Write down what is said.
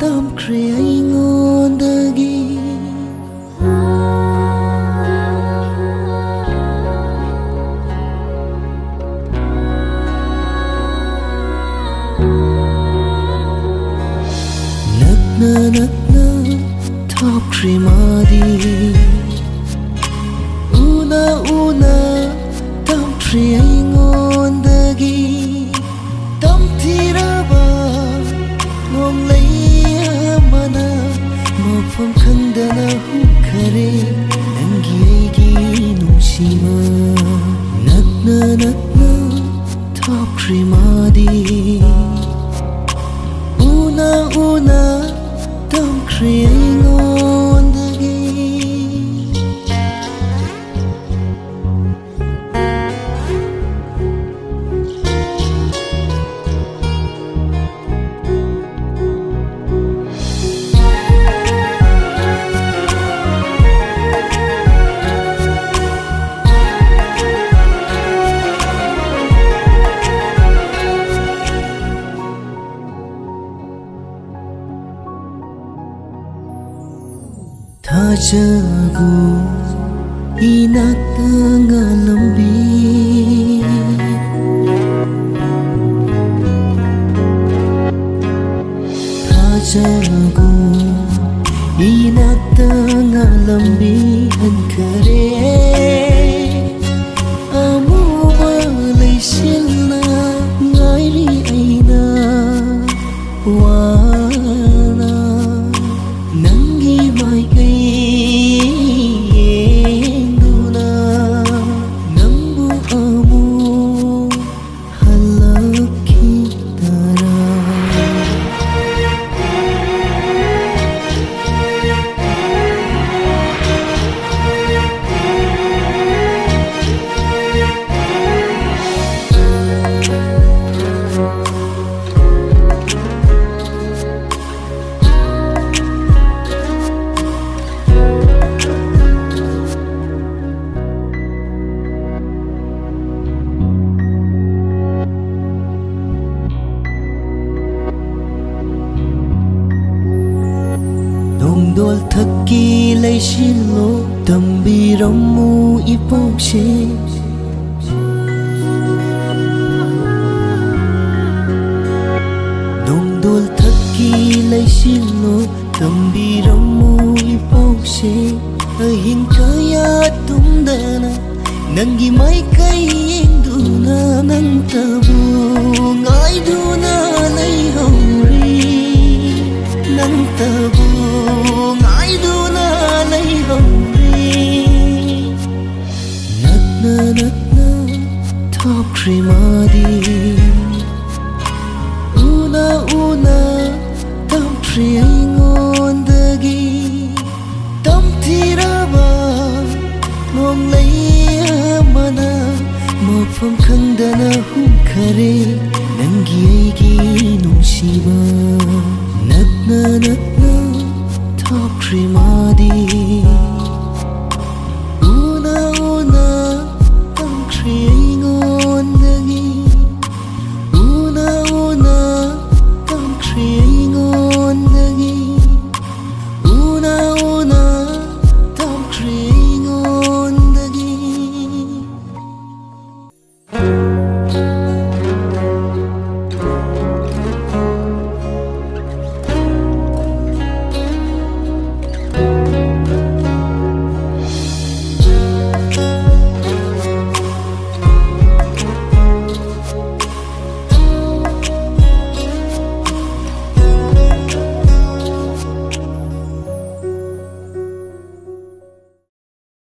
tamkhre aingondagi nakna tamkhre madi una tamkhre aingondagi tamthiraba nonglai amana mafam khandana hukhare nangi aigi nungsiba nakna tamkhre madi una tamkhre aingondagi Tajagu inak tengah lambi Tajagu inak tengah lambi hankare amu balai silna ngairi aina wana nangi mai kai Dol thakki lai shilo tambiramu ipokshe Dol thakki lai shilo tambiramu ipokshe ahin kaya tumdana nangi mai kai induna nang tabu ngai duna lai hauri nang tabu ngai duna lai hauri nakna tamkhre madi una tamkhre aingondagi tamthiraba nonglai amana mafam khandana hukhare nangi aigi nungsiba nakna tamkhre madi